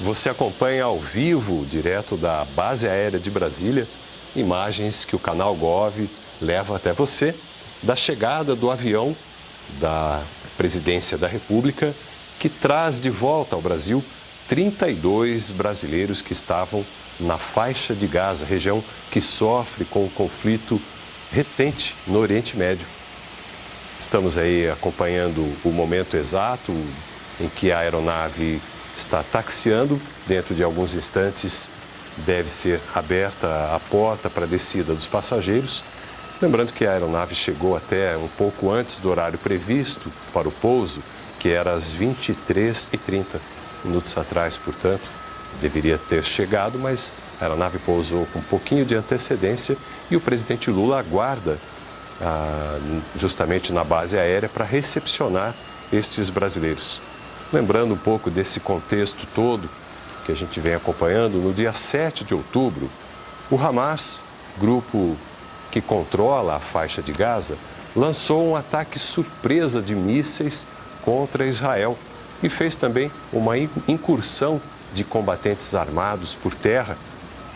Você acompanha ao vivo, direto da Base Aérea de Brasília, imagens que o canal Gov leva até você da chegada do avião da Presidência da República, que traz de volta ao Brasil 32 brasileiros que estavam na faixa de Gaza, região que sofre com o conflito recente no Oriente Médio. Estamos aí acompanhando o momento exato em que a aeronave está taxiando. Dentro de alguns instantes deve ser aberta a porta para a descida dos passageiros. Lembrando que a aeronave chegou até um pouco antes do horário previsto para o pouso, que era às 23h30, minutos atrás, portanto, deveria ter chegado, mas a aeronave pousou com um pouquinho de antecedência e o presidente Lula aguarda justamente na base aérea para recepcionar estes brasileiros. Lembrando um pouco desse contexto todo que a gente vem acompanhando, no dia 7 de outubro, o Hamas, grupo que controla a faixa de Gaza, lançou um ataque surpresa de mísseis contra Israel e fez também uma incursão de combatentes armados por terra.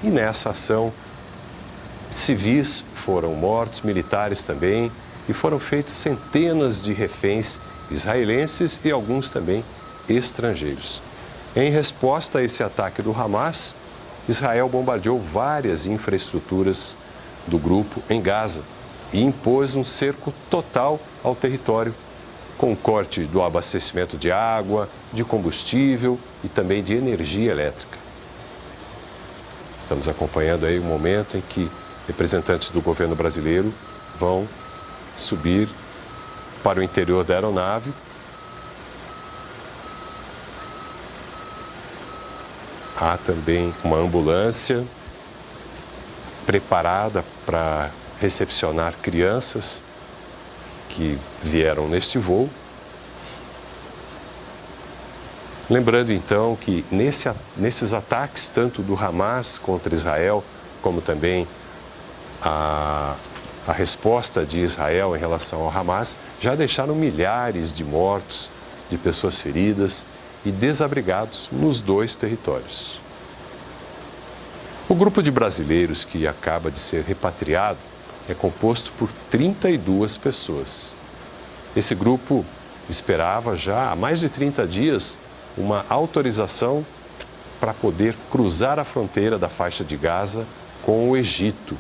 E nessa ação, civis foram mortos, militares também, e foram feitos centenas de reféns israelenses e alguns também estrangeiros. Em resposta a esse ataque do Hamas, Israel bombardeou várias infraestruturas do grupo em Gaza e impôs um cerco total ao território, com corte do abastecimento de água, de combustível e também de energia elétrica. Estamos acompanhando aí o momento em que representantes do governo brasileiro vão subir para o interior da aeronave. Há também uma ambulância preparada para recepcionar crianças que vieram neste voo. Lembrando então que nesses ataques, tanto do Hamas contra Israel, como também a resposta de Israel em relação ao Hamas, já deixaram milhares de mortos, de pessoas feridas e desabrigados nos dois territórios. O grupo de brasileiros que acaba de ser repatriado é composto por 32 pessoas. Esse grupo esperava já há mais de 30 dias uma autorização para poder cruzar a fronteira da faixa de Gaza com o Egito.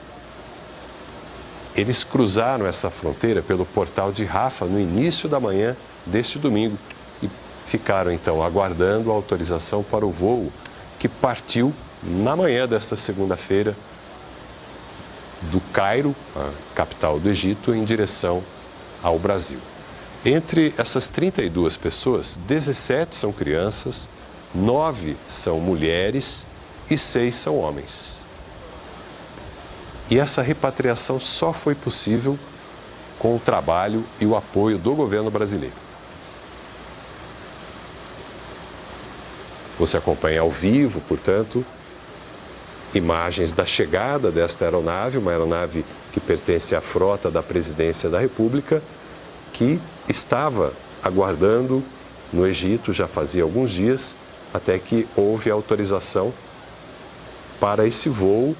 Eles cruzaram essa fronteira pelo portal de Rafah no início da manhã deste domingo e ficaram então aguardando a autorização para o voo que partiu na manhã desta segunda-feira do Cairo, a capital do Egito, em direção ao Brasil. Entre essas 32 pessoas, 17 são crianças, 9 são mulheres e 6 são homens. E essa repatriação só foi possível com o trabalho e o apoio do governo brasileiro. Você acompanha ao vivo, portanto, imagens da chegada desta aeronave, uma aeronave que pertence à frota da Presidência da República, que estava aguardando no Egito já fazia alguns dias, até que houve autorização para esse voo,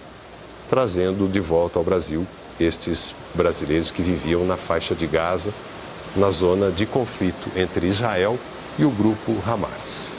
trazendo de volta ao Brasil estes brasileiros que viviam na faixa de Gaza, na zona de conflito entre Israel e o grupo Hamas.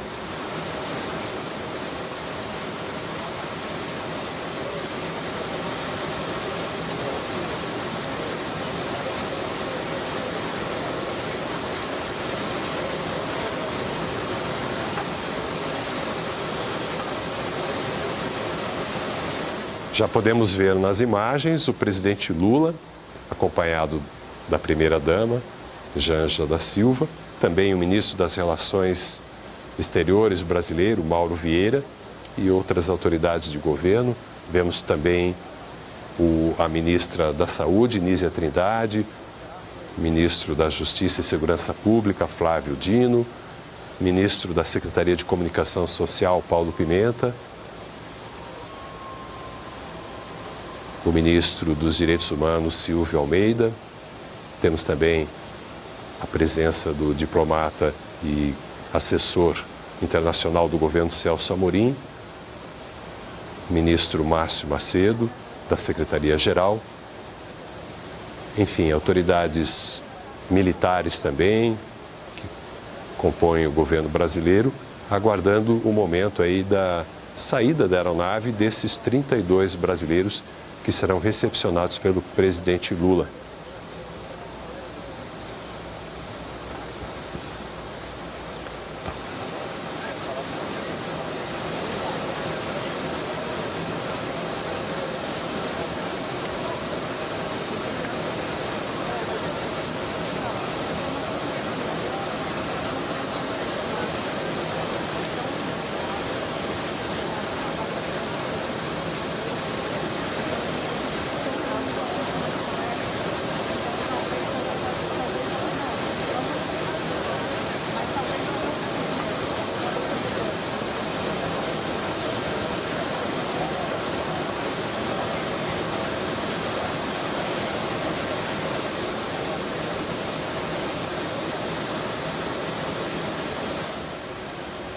Já podemos ver nas imagens o presidente Lula, acompanhado da primeira-dama, Janja da Silva, também o ministro das Relações Exteriores brasileiro, Mauro Vieira, e outras autoridades de governo. Vemos também a ministra da Saúde, Nízia Trindade, ministro da Justiça e Segurança Pública, Flávio Dino, ministro da Secretaria de Comunicação Social, Paulo Pimenta, o ministro dos Direitos Humanos, Silvio Almeida. Temos também a presença do diplomata e assessor internacional do governo Celso Amorim, ministro Márcio Macedo, da Secretaria-Geral, enfim, autoridades militares também, que compõem o governo brasileiro, aguardando o momento aí da saída da aeronave desses 32 brasileiros que serão recepcionados pelo presidente Lula.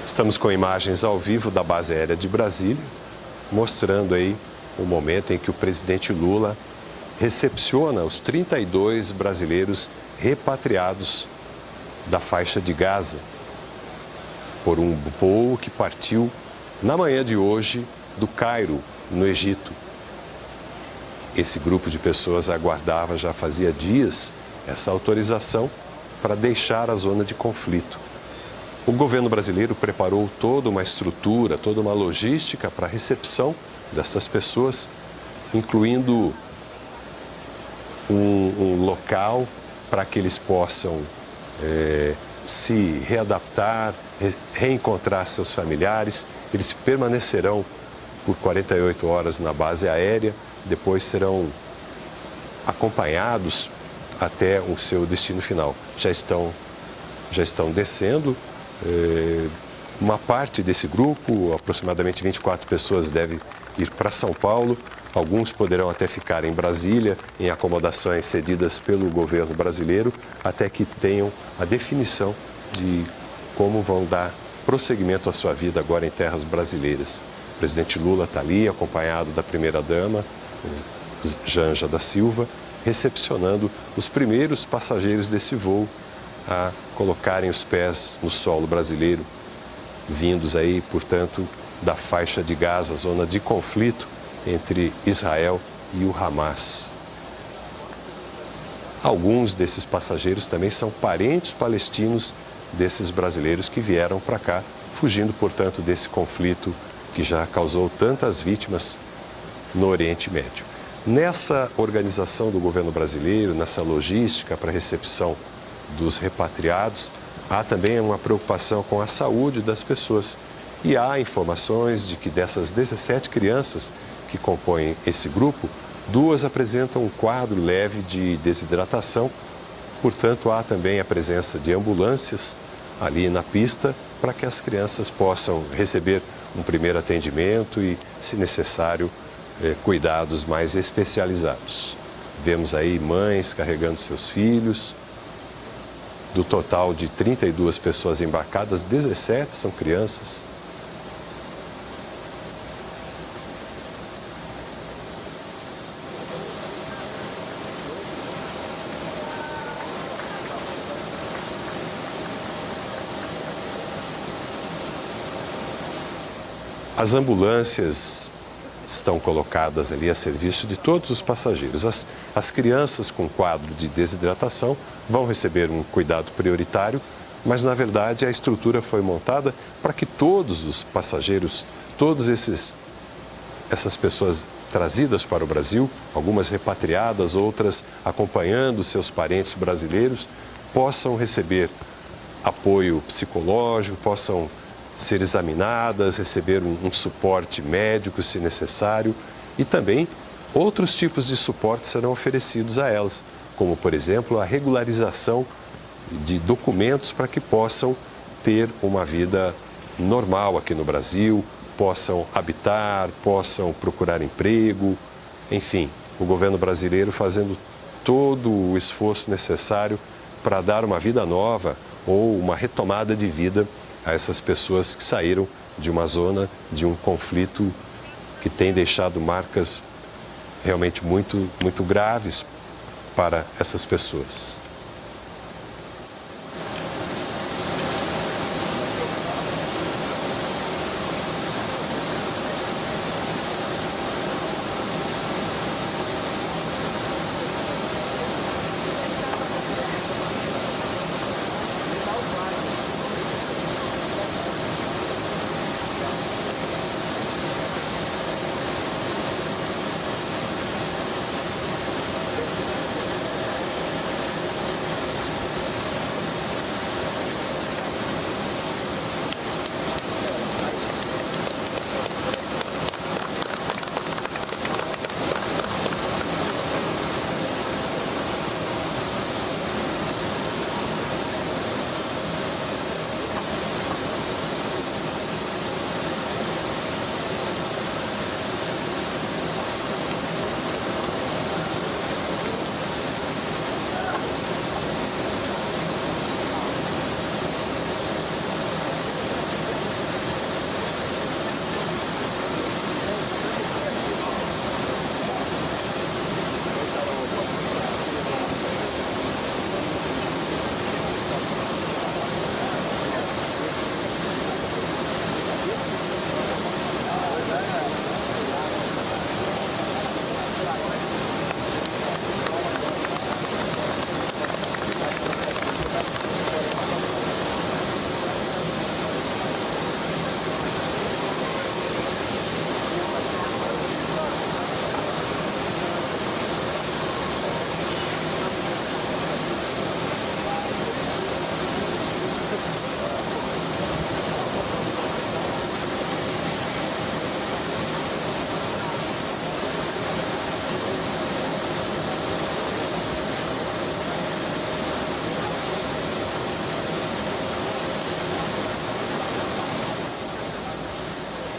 Estamos com imagens ao vivo da base aérea de Brasília, mostrando aí o momento em que o presidente Lula recepciona os 32 brasileiros repatriados da faixa de Gaza por um voo que partiu na manhã de hoje do Cairo, no Egito. Esse grupo de pessoas aguardava já fazia dias essa autorização para deixar a zona de conflito. O governo brasileiro preparou toda uma estrutura, toda uma logística para a recepção dessas pessoas, incluindo um local para que eles possam se readaptar, reencontrar seus familiares. Eles permanecerão por 48 horas na base aérea, depois serão acompanhados até o seu destino final. Já estão descendo. Uma parte desse grupo, aproximadamente 24 pessoas, deve ir para São Paulo. Alguns poderão até ficar em Brasília, em acomodações cedidas pelo governo brasileiro, até que tenham a definição de como vão dar prosseguimento à sua vida agora em terras brasileiras. O presidente Lula está ali, acompanhado da primeira-dama, Janja da Silva, recepcionando os primeiros passageiros desse voo a colocarem os pés no solo brasileiro, vindos aí, portanto, da faixa de Gaza, zona de conflito entre Israel e o Hamas. Alguns desses passageiros também são parentes palestinos desses brasileiros que vieram para cá, fugindo, portanto, desse conflito que já causou tantas vítimas no Oriente Médio. Nessa organização do governo brasileiro, nessa logística para a recepção dos repatriados, há também uma preocupação com a saúde das pessoas. E há informações de que dessas 17 crianças que compõem esse grupo, 2 apresentam um quadro leve de desidratação. Portanto, há também a presença de ambulâncias ali na pista para que as crianças possam receber um primeiro atendimento e, se necessário, cuidados mais especializados. Vemos aí mães carregando seus filhos. Do total de 32 pessoas embarcadas, 17 são crianças. As ambulâncias estão colocadas ali a serviço de todos os passageiros. As crianças com quadro de desidratação vão receber um cuidado prioritário, mas na verdade a estrutura foi montada para que todos os passageiros, essas pessoas trazidas para o Brasil, algumas repatriadas, outras acompanhando seus parentes brasileiros, possam receber apoio psicológico, possam ser examinadas, receber um suporte médico, se necessário, e também outros tipos de suporte serão oferecidos a elas, como, por exemplo, a regularização de documentos para que possam ter uma vida normal aqui no Brasil, possam habitar, possam procurar emprego, enfim, o governo brasileiro fazendo todo o esforço necessário para dar uma vida nova ou uma retomada de vida a essas pessoas que saíram de uma zona, de um conflito que tem deixado marcas realmente muito graves para essas pessoas.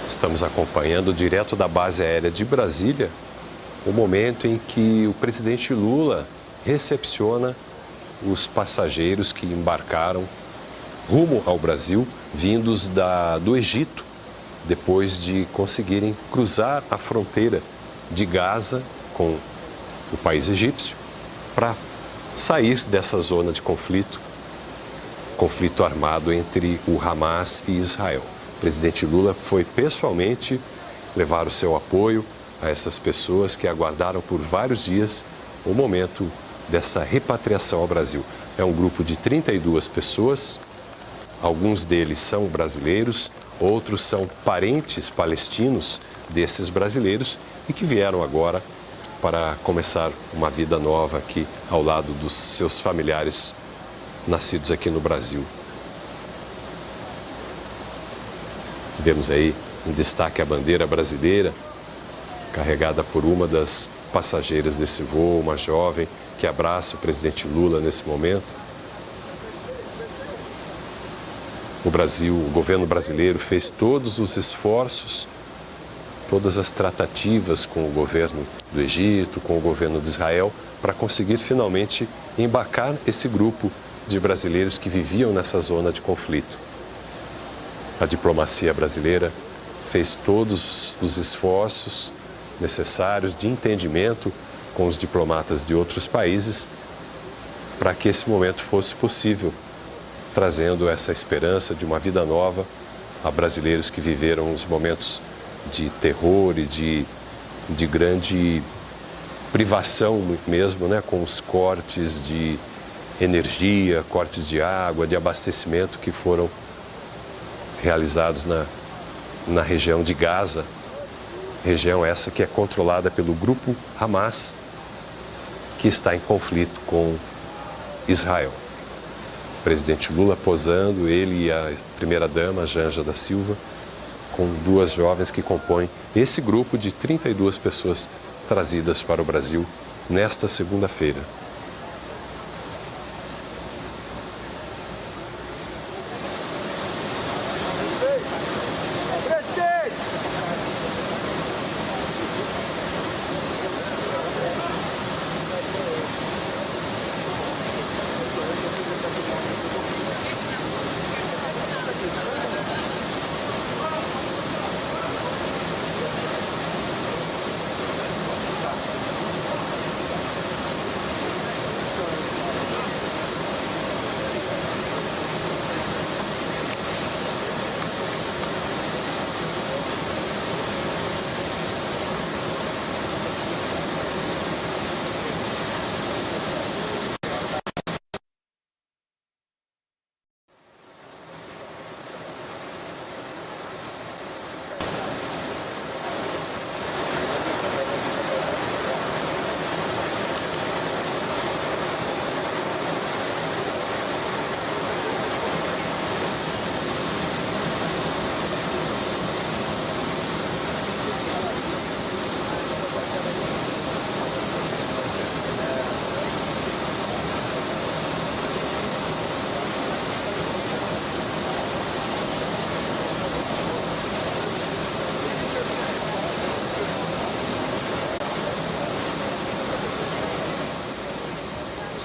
Estamos acompanhando direto da base aérea de Brasília o momento em que o presidente Lula recepciona os passageiros que embarcaram rumo ao Brasil, vindos do Egito, depois de conseguirem cruzar a fronteira de Gaza com o país egípcio para sair dessa zona de conflito armado entre o Hamas e Israel. O presidente Lula foi pessoalmente levar o seu apoio a essas pessoas que aguardaram por vários dias o momento dessa repatriação ao Brasil. É um grupo de 32 pessoas, alguns deles são brasileiros, outros são parentes palestinos desses brasileiros e que vieram agora para começar uma vida nova aqui ao lado dos seus familiares nascidos aqui no Brasil. Vemos aí em destaque a bandeira brasileira, carregada por uma das passageiras desse voo, uma jovem que abraça o presidente Lula nesse momento. O governo brasileiro fez todos os esforços, todas as tratativas com o governo do Egito, com o governo de Israel, para conseguir finalmente embarcar esse grupo de brasileiros que viviam nessa zona de conflito. A diplomacia brasileira fez todos os esforços necessários de entendimento com os diplomatas de outros países para que esse momento fosse possível, trazendo essa esperança de uma vida nova a brasileiros que viveram os momentos de terror e de grande privação mesmo, né, com os cortes de energia, cortes de água, de abastecimento que foram realizados na região de Gaza, região essa que é controlada pelo grupo Hamas, que está em conflito com Israel. O presidente Lula posando, ele e a primeira-dama, Janja da Silva, com duas jovens que compõem esse grupo de 32 pessoas trazidas para o Brasil nesta segunda-feira.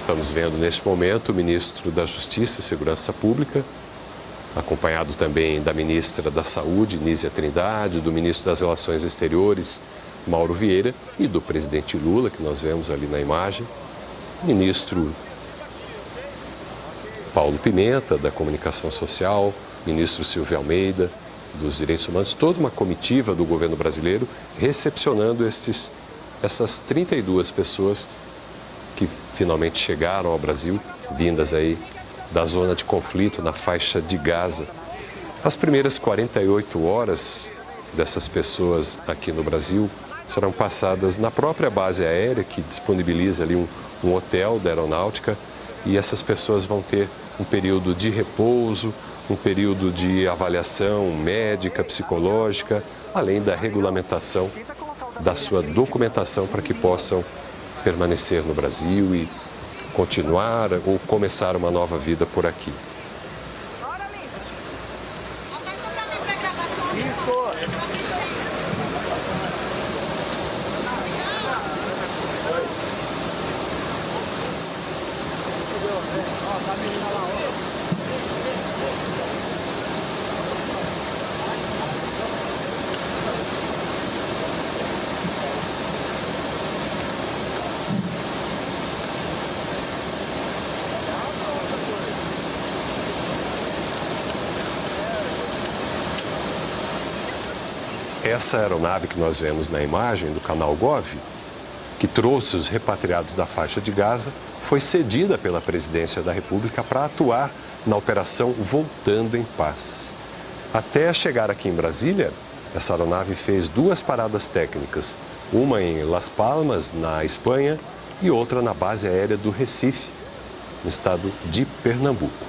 estamos vendo neste momento o ministro da Justiça e Segurança Pública, acompanhado também da ministra da Saúde, Nízia Trindade, do ministro das Relações Exteriores, Mauro Vieira, e do presidente Lula, que nós vemos ali na imagem, ministro Paulo Pimenta, da Comunicação Social, ministro Silvio Almeida, dos Direitos Humanos, toda uma comitiva do governo brasileiro recepcionando essas 32 pessoas que finalmente chegaram ao Brasil, vindas aí da zona de conflito na faixa de Gaza. As primeiras 48 horas dessas pessoas aqui no Brasil serão passadas na própria base aérea, que disponibiliza ali um hotel da aeronáutica, e essas pessoas vão ter um período de repouso, um período de avaliação médica, psicológica, além da regulamentação da sua documentação para que possam permanecer no Brasil e continuar ou começar uma nova vida por aqui. Essa aeronave que nós vemos na imagem do canal Gov, que trouxe os repatriados da faixa de Gaza, foi cedida pela Presidência da República para atuar na operação Voltando em Paz. Até chegar aqui em Brasília, essa aeronave fez 2 paradas técnicas, uma em Las Palmas, na Espanha, e outra na base aérea do Recife, no estado de Pernambuco.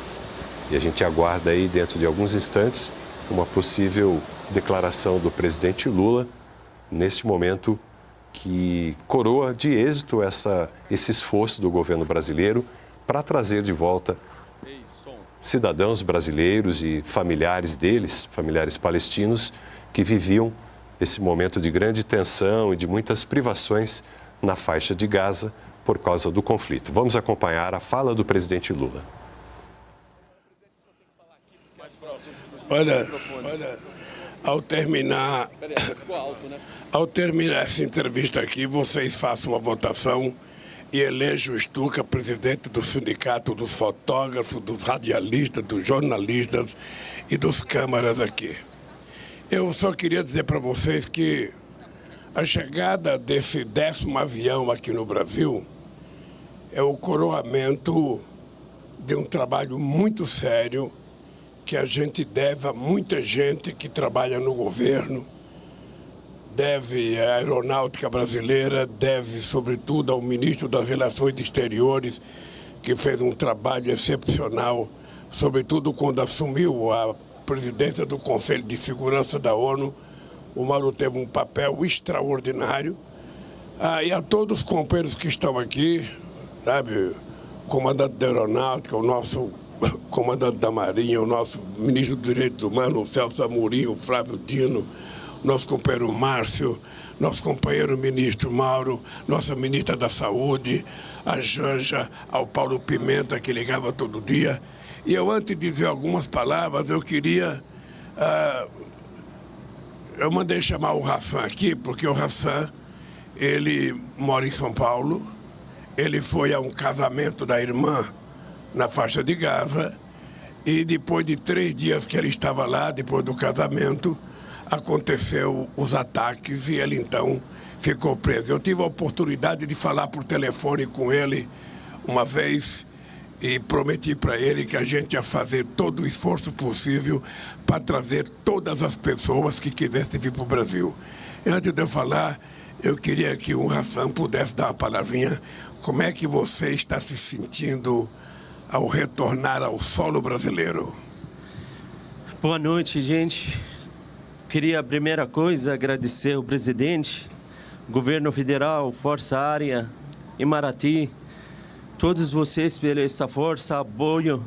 E a gente aguarda aí, dentro de alguns instantes, uma possível declaração do presidente Lula, neste momento que coroa de êxito esse esforço do governo brasileiro para trazer de volta cidadãos brasileiros e familiares deles, familiares palestinos, que viviam esse momento de grande tensão e de muitas privações na faixa de Gaza por causa do conflito. Vamos acompanhar a fala do presidente Lula. Olha, ao terminar essa entrevista aqui, vocês façam uma votação e elejam o Stuka presidente do sindicato dos fotógrafos, dos radialistas, dos jornalistas e dos câmaras aqui. Eu só queria dizer para vocês que a chegada desse 10º avião aqui no Brasil é o coroamento de um trabalho muito sério que a gente deve a muita gente que trabalha no governo, deve à aeronáutica brasileira, deve sobretudo ao ministro das Relações Exteriores, que fez um trabalho excepcional, sobretudo quando assumiu a presidência do Conselho de Segurança da ONU. O Mauro teve um papel extraordinário. E a todos os companheiros que estão aqui, sabe, o comandante da aeronáutica, o nosso comandante da Marinha, o nosso ministro dos Direitos Humanos, o Celso Amorim, o Flávio Dino, nosso companheiro Márcio, nosso companheiro ministro Mauro, nossa ministra da Saúde, a Janja, ao Paulo Pimenta, que ligava todo dia. E eu, antes de dizer algumas palavras, eu queria... eu mandei chamar o Hassan aqui, porque o Hassan, ele mora em São Paulo, ele foi a um casamento da irmã na faixa de Gaza, e depois de 3 dias que ele estava lá, depois do casamento, aconteceu os ataques e ele então ficou preso. Eu tive a oportunidade de falar por telefone com ele uma vez e prometi para ele que a gente ia fazer todo o esforço possível para trazer todas as pessoas que quisessem vir para o Brasil. E antes de eu falar, eu queria que o Hassan pudesse dar uma palavrinha. Como é que você está se sentindo ao retornar ao solo brasileiro? Boa noite, gente. Queria, a primeira coisa, agradecer ao presidente, governo federal, Força Aérea, Imarati, todos vocês pela essa força, apoio.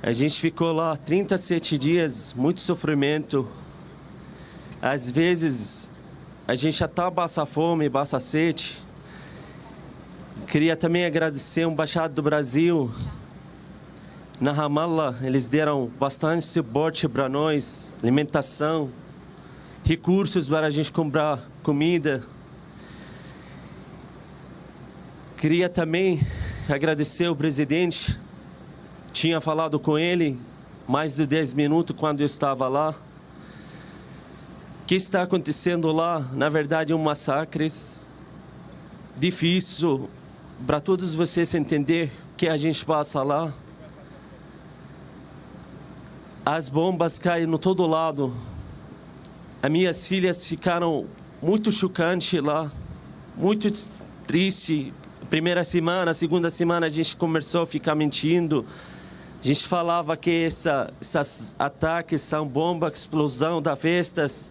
A gente ficou lá 37 dias, muito sofrimento. Às vezes, a gente até passa fome, passa sede. Queria também agradecer a Embaixada do Brasil na Ramallah. Eles deram bastante suporte para nós, alimentação, recursos para a gente comprar comida. Queria também agradecer ao presidente. Tinha falado com ele mais de 10 minutos quando eu estava lá. O que está acontecendo lá, na verdade, é um massacre difícil para todos vocês entender o que a gente passa lá. As bombas caem no todo lado. As minhas filhas ficaram muito chocantes lá, muito triste. Primeira semana, segunda semana a gente começou a ficar mentindo. A gente falava que esses ataques são bomba, explosão das festas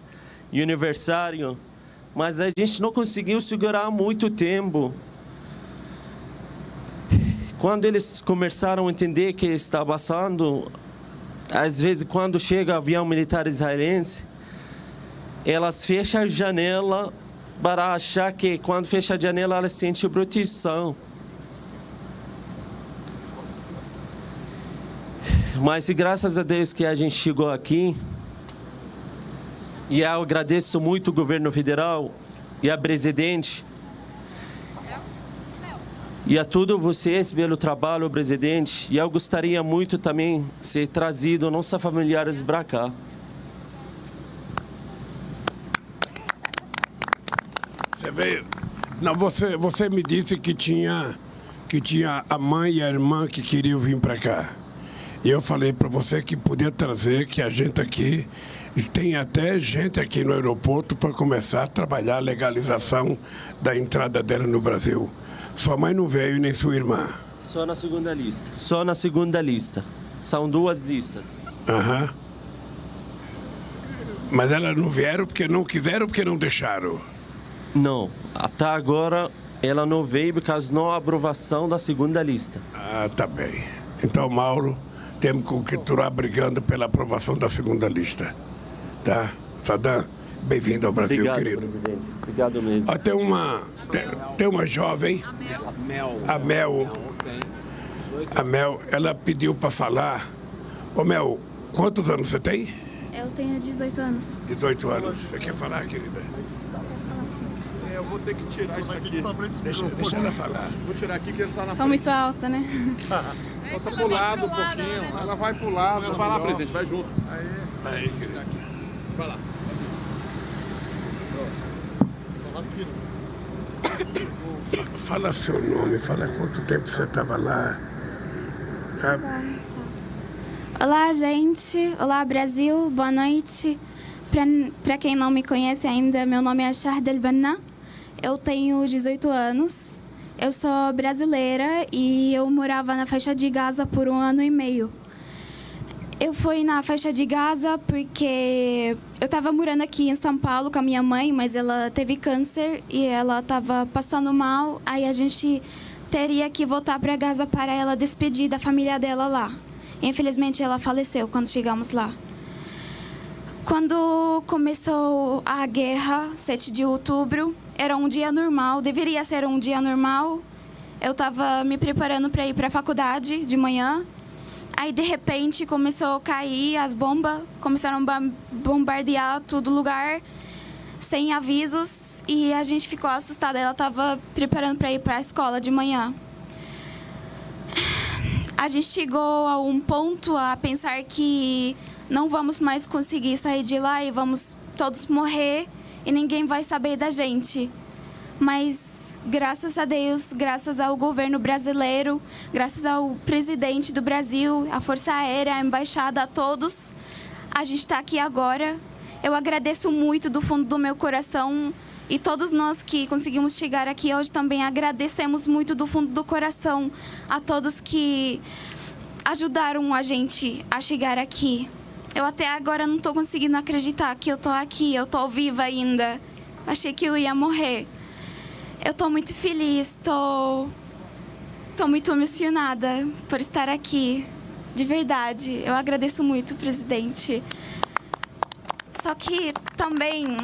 e aniversário. Mas a gente não conseguiu segurar muito tempo. Quando eles começaram a entender o que está passando, às vezes quando chega avião militar israelense, elas fecham a janela para achar que quando fecha a janela elas sentem proteção. Mas graças a Deus que a gente chegou aqui. E eu agradeço muito o governo federal e a presidente. E a todos vocês pelo trabalho, presidente. E eu gostaria muito também de ser trazido nossos familiares para cá. Você veio. Não, você me disse que tinha a mãe e a irmã que queriam vir para cá. E eu falei para você que podia trazer, que a gente aqui tem até gente aqui no aeroporto para começar a trabalhar a legalização da entrada dela no Brasil. Sua mãe não veio, nem sua irmã. Só na segunda lista. Só na segunda lista. São 2 listas. Aham. Mas elas não vieram porque não quiseram ou porque não deixaram? Não. Até agora ela não veio por causa da não aprovação da segunda lista. Ah, tá bem. Então, Mauro, temos que continuar brigando pela aprovação da segunda lista. Tá? Saddam, bem-vindo ao Brasil, Obrigado, querido. Presidente. Obrigado mesmo. Ó, tem uma jovem, a Mel, ela pediu para falar. Ô Mel, quantos anos você tem? Eu tenho 18 anos. 18 anos. Você quer falar, querida? Eu vou ter que tirar isso aqui. Deixa ela falar. Vou tirar aqui que ele está na Sou muito alta, né? Posso pro lado um pouquinho. Ela vai pro lado. Vai lá, presidente, vai junto. Aí, querida. Vai lá. Fala seu nome, fala quanto tempo você estava lá. Tá? Olá, gente. Olá, Brasil. Boa noite. Para quem não me conhece ainda, meu nome é Shahd El-Banna. Eu tenho 18 anos. Eu sou brasileira e eu morava na faixa de Gaza por 1 ano e meio. Eu fui na faixa de Gaza porque eu estava morando aqui em São Paulo com a minha mãe, mas ela teve câncer e ela estava passando mal. Aí a gente teria que voltar para Gaza para ela despedir da família dela lá. Infelizmente, ela faleceu quando chegamos lá. Quando começou a guerra, 7 de outubro, era um dia normal, deveria ser um dia normal. Eu estava me preparando para ir para a faculdade de manhã. Aí, de repente, começou a cair as bombas, começaram a bombardear todo lugar, sem avisos, e a gente ficou assustada. Ela estava preparando para ir para a escola de manhã. A gente chegou a um ponto a pensar que não vamos mais conseguir sair de lá e vamos todos morrer e ninguém vai saber da gente. Mas graças a Deus, graças ao governo brasileiro, graças ao presidente do Brasil, a Força Aérea, a Embaixada, a todos, a gente está aqui agora. Eu agradeço muito do fundo do meu coração e todos nós que conseguimos chegar aqui hoje também agradecemos muito do fundo do coração a todos que ajudaram a gente a chegar aqui. Eu até agora não estou conseguindo acreditar que eu estou aqui, eu estou viva ainda. Achei que eu ia morrer. Eu estou muito feliz, estou muito emocionada por estar aqui. De verdade, eu agradeço muito, presidente. Só que também,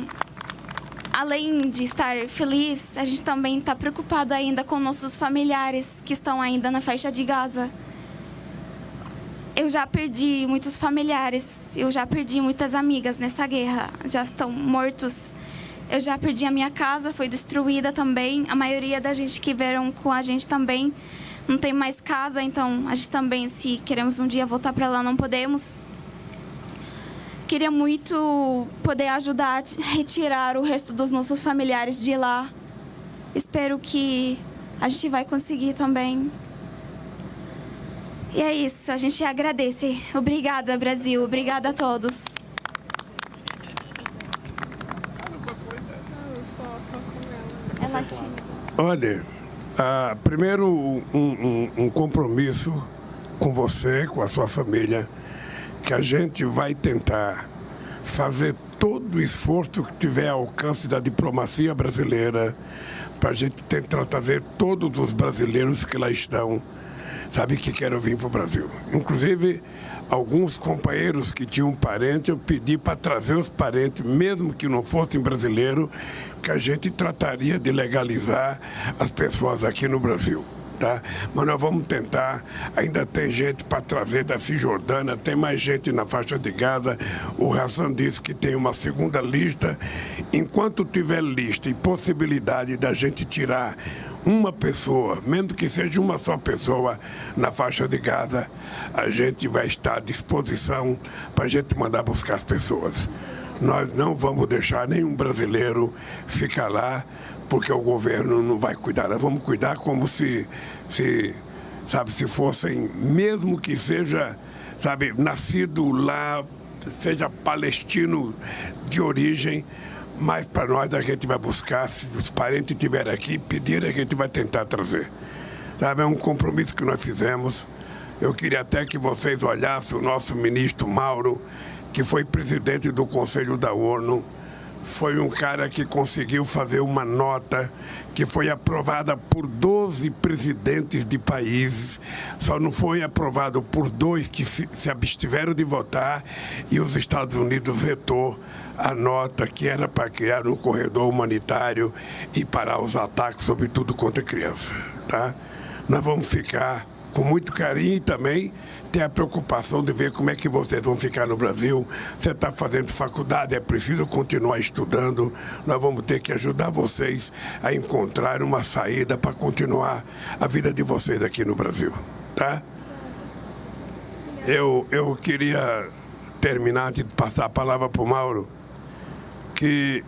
além de estar feliz, a gente também está preocupado ainda com nossos familiares que estão ainda na faixa de Gaza. Eu já perdi muitos familiares, eu já perdi muitas amigas nessa guerra, já estão mortos. Eu já perdi a minha casa, foi destruída também. A maioria da gente que vieram com a gente também não tem mais casa, então a gente também, se queremos um dia voltar para lá, não podemos. Queria muito poder ajudar a retirar o resto dos nossos familiares de lá. Espero que a gente vai conseguir também. E é isso, a gente agradece. Obrigada, Brasil. Obrigada a todos. É latim. Olha, primeiro um compromisso com você, com a sua família, que a gente vai tentar fazer todo o esforço que tiver ao alcance da diplomacia brasileira para a gente tentar trazer todos os brasileiros que lá estão, sabe, que querem vir para o Brasil. Inclusive, alguns companheiros que tinham parentes, eu pedi para trazer os parentes, mesmo que não fossem brasileiros, que a gente trataria de legalizar as pessoas aqui no Brasil. Tá? Mas nós vamos tentar, ainda tem gente para trazer da Cisjordânia, tem mais gente na faixa de Gaza. O Hassan disse que tem uma segunda lista. Enquanto tiver lista e possibilidade da gente tirar uma pessoa, mesmo que seja uma só pessoa na faixa de Gaza, a gente vai estar à disposição para a gente mandar buscar as pessoas. Nós não vamos deixar nenhum brasileiro ficar lá porque o governo não vai cuidar. Nós vamos cuidar como se fossem, mesmo que seja, sabe, nascido lá, seja palestino de origem, mas para nós a gente vai buscar, se os parentes estiverem aqui, pedir, a gente vai tentar trazer. Sabe, é um compromisso que nós fizemos. Eu queria até que vocês olhassem o nosso ministro Mauro, que foi presidente do Conselho da ONU. Foi um cara que conseguiu fazer uma nota que foi aprovada por 12 presidentes de países, só não foi aprovado por 2 que se abstiveram de votar, e os Estados Unidos vetou a nota que era para criar um corredor humanitário e parar os ataques, sobretudo contra crianças. Tá? Nós vamos ficar com muito carinho e também ter a preocupação de ver como é que vocês vão ficar no Brasil. Você está fazendo faculdade, é preciso continuar estudando. Nós vamos ter que ajudar vocês a encontrar uma saída para continuar a vida de vocês aqui no Brasil. Tá? Eu queria terminar, antes de passar a palavra para o Mauro, que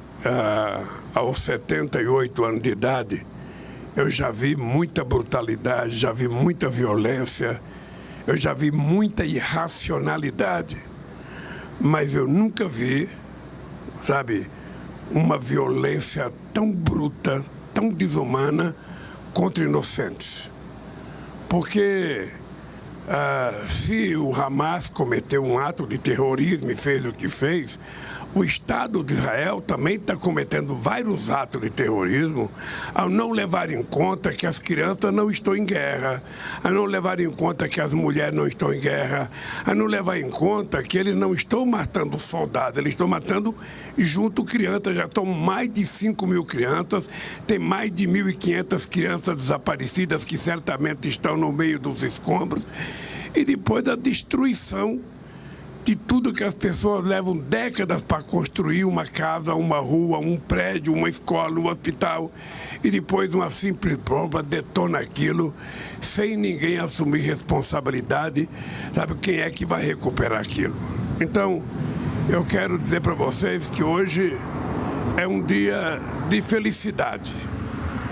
aos 78 anos de idade, eu já vi muita brutalidade, já vi muita violência, eu já vi muita irracionalidade, mas eu nunca vi, sabe, uma violência tão bruta, tão desumana contra inocentes. Porque se o Hamas cometeu um ato de terrorismo e fez o que fez, o Estado de Israel também está cometendo vários atos de terrorismo ao não levar em conta que as crianças não estão em guerra, a não levar em conta que as mulheres não estão em guerra, a não levar em conta que eles não estão matando soldados, eles estão matando junto crianças. Já estão mais de 5.000 crianças, tem mais de 1.500 crianças desaparecidas que certamente estão no meio dos escombros. E depois a destruição de tudo que as pessoas levam décadas para construir, uma casa, uma rua, um prédio, uma escola, um hospital, e depois uma simples bomba detona aquilo, sem ninguém assumir responsabilidade. Sabe quem é que vai recuperar aquilo? Então, eu quero dizer para vocês que hoje é um dia de felicidade.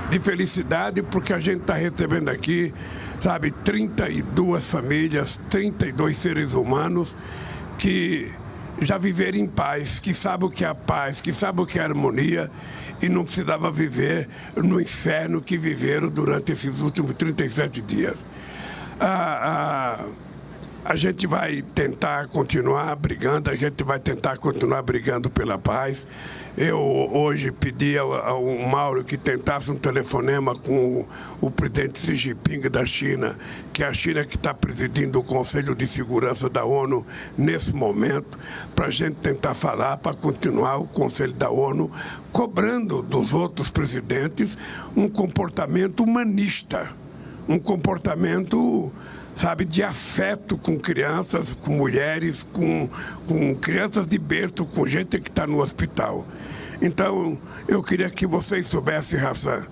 De felicidade porque a gente está recebendo aqui, sabe, 32 famílias, 32 seres humanos que já viveram em paz, que sabem o que é a paz, que sabem o que é a harmonia, e não precisava viver no inferno que viveram durante esses últimos 37 dias. A gente vai tentar continuar brigando, a gente vai tentar continuar brigando pela paz. Eu hoje pedi ao Mauro que tentasse um telefonema com o presidente Xi Jinping da China, que é a China que está presidindo o Conselho de Segurança da ONU nesse momento, para a gente tentar falar, para continuar o Conselho da ONU cobrando dos outros presidentes um comportamento humanista, um comportamento, sabe, de afeto com crianças, com mulheres, com crianças de berço, com gente que está no hospital. Então, eu queria que vocês soubessem, Hassan,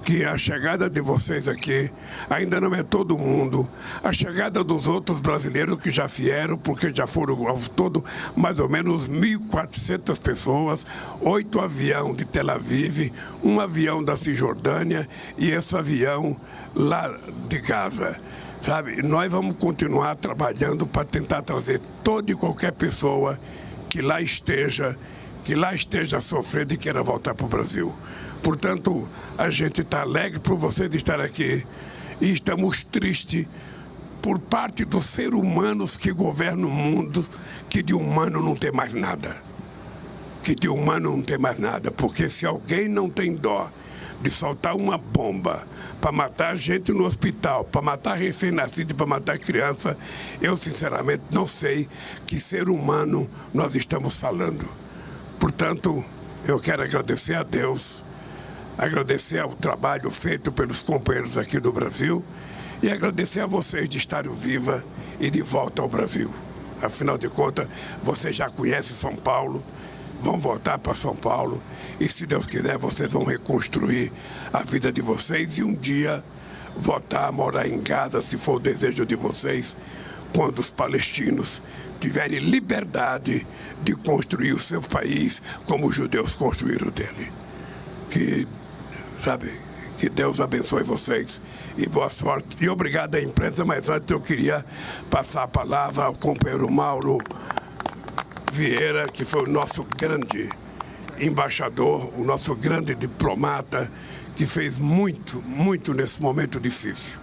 que a chegada de vocês aqui ainda não é todo mundo. A chegada dos outros brasileiros que já vieram, porque já foram ao todo mais ou menos 1.400 pessoas, 8 aviões de Tel Aviv, um avião da Cisjordânia e esse avião lá de Gaza. Sabe, nós vamos continuar trabalhando para tentar trazer toda e qualquer pessoa que lá esteja sofrendo e queira voltar para o Brasil. Portanto, a gente está alegre por vocês estar aqui e estamos tristes por parte dos seres humanos que governam o mundo, que de humano não tem mais nada. Que de humano não tem mais nada, porque se alguém não tem dó de soltar uma bomba para matar gente no hospital, para matar recém-nascido, para matar criança, eu sinceramente não sei que ser humano nós estamos falando. Portanto, eu quero agradecer a Deus, agradecer ao trabalho feito pelos companheiros aqui do Brasil e agradecer a vocês de estarem viva e de volta ao Brasil. Afinal de contas, vocês já conhecem São Paulo, vão voltar para São Paulo e, se Deus quiser, vocês vão reconstruir a vida de vocês e um dia voltar a morar em Gaza, se for o desejo de vocês, quando os palestinos tiverem liberdade de construir o seu país como os judeus construíram dele. Que Deus abençoe vocês e boa sorte. E obrigado à imprensa, mas antes eu queria passar a palavra ao companheiro Mauro Vieira, que foi o nosso grande embaixador, o nosso grande diplomata, que fez muito, muito nesse momento difícil.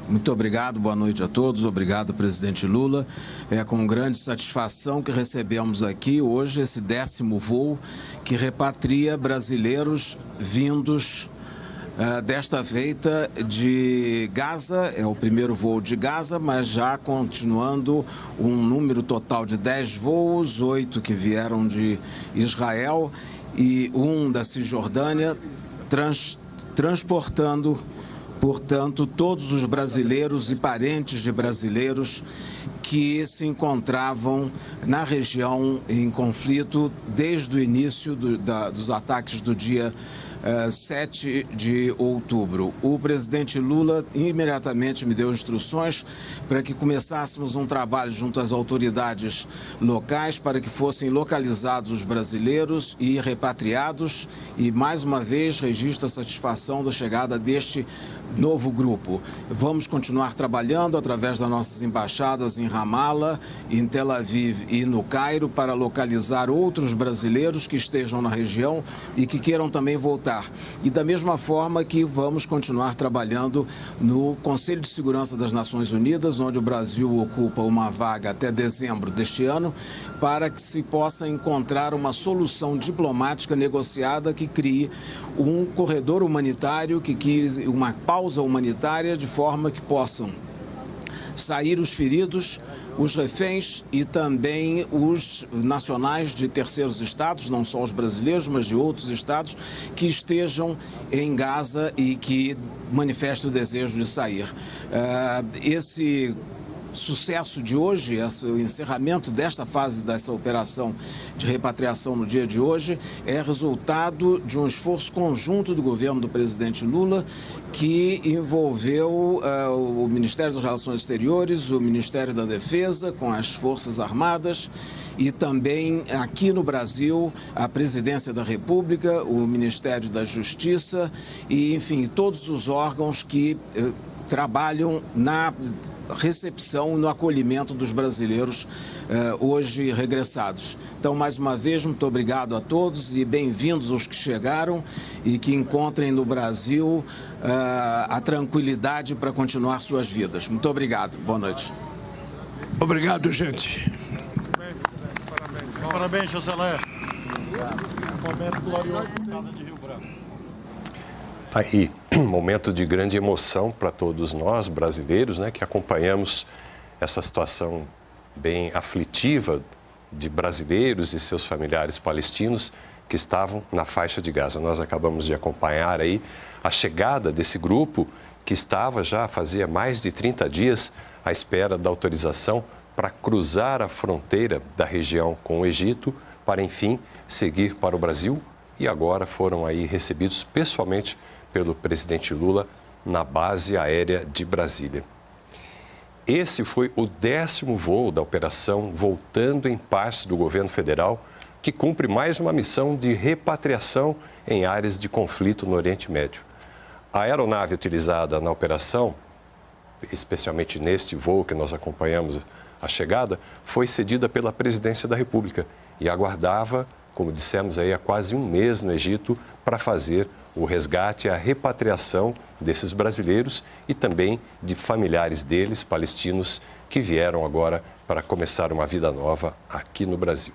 Muito obrigado, boa noite a todos. Obrigado, presidente Lula. É com grande satisfação que recebemos aqui hoje esse 10º voo que repatria brasileiros vindos desta feita de Gaza. É o primeiro voo de Gaza, mas já continuando um número total de 10 voos, 8 que vieram de Israel e um da Cisjordânia, transportando, portanto, todos os brasileiros e parentes de brasileiros que se encontravam na região em conflito desde o início dos ataques do dia 7 de outubro. O presidente Lula imediatamente me deu instruções para que começássemos um trabalho junto às autoridades locais para que fossem localizados os brasileiros e repatriados, e mais uma vez registro a satisfação da chegada deste novo grupo. Vamos continuar trabalhando através das nossas embaixadas em Ramallah, em Tel Aviv e no Cairo para localizar outros brasileiros que estejam na região e que queiram também voltar. E da mesma forma que vamos continuar trabalhando no Conselho de Segurança das Nações Unidas, onde o Brasil ocupa uma vaga até dezembro deste ano, para que se possa encontrar uma solução diplomática negociada que crie um corredor humanitário, uma pausa humanitária, de forma que possam sair os feridos, os reféns e também os nacionais de terceiros estados, não só os brasileiros, mas de outros estados, que estejam em Gaza e que manifestem o desejo de sair. Esse sucesso de hoje, o encerramento desta fase dessa operação de repatriação no dia de hoje, é resultado de um esforço conjunto do governo do presidente Lula, que envolveu o Ministério das Relações Exteriores, o Ministério da Defesa, com as Forças Armadas, e também aqui no Brasil a Presidência da República, o Ministério da Justiça e, enfim, todos os órgãos que trabalham na recepção e no acolhimento dos brasileiros hoje regressados. Então, mais uma vez, muito obrigado a todos e bem-vindos aos que chegaram e que encontrem no Brasil a tranquilidade para continuar suas vidas. Muito obrigado. Boa noite. Obrigado, gente. Parabéns, Joselé. Momento glorioso por causa de Rio Branco. Tá aí, um momento de grande emoção para todos nós, brasileiros, né, que acompanhamos essa situação bem aflitiva de brasileiros e seus familiares palestinos que estavam na faixa de Gaza. Nós acabamos de acompanhar aí a chegada desse grupo que estava já fazia mais de 30 dias à espera da autorização para cruzar a fronteira da região com o Egito, para enfim seguir para o Brasil, e agora foram aí recebidos pessoalmente pelo presidente Lula na base aérea de Brasília. Esse foi o 10º voo da operação Voltando em Paz do governo federal, que cumpre mais uma missão de repatriação em áreas de conflito no Oriente Médio. A aeronave utilizada na operação, especialmente neste voo que nós acompanhamos a chegada, foi cedida pela Presidência da República e aguardava, como dissemos aí, há quase um mês no Egito para fazer o resgate e a repatriação desses brasileiros e também de familiares deles, palestinos, que vieram agora para começar uma vida nova aqui no Brasil.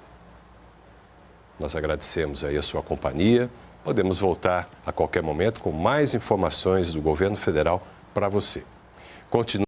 Nós agradecemos aí a sua companhia. Podemos voltar a qualquer momento com mais informações do governo federal para você. Continue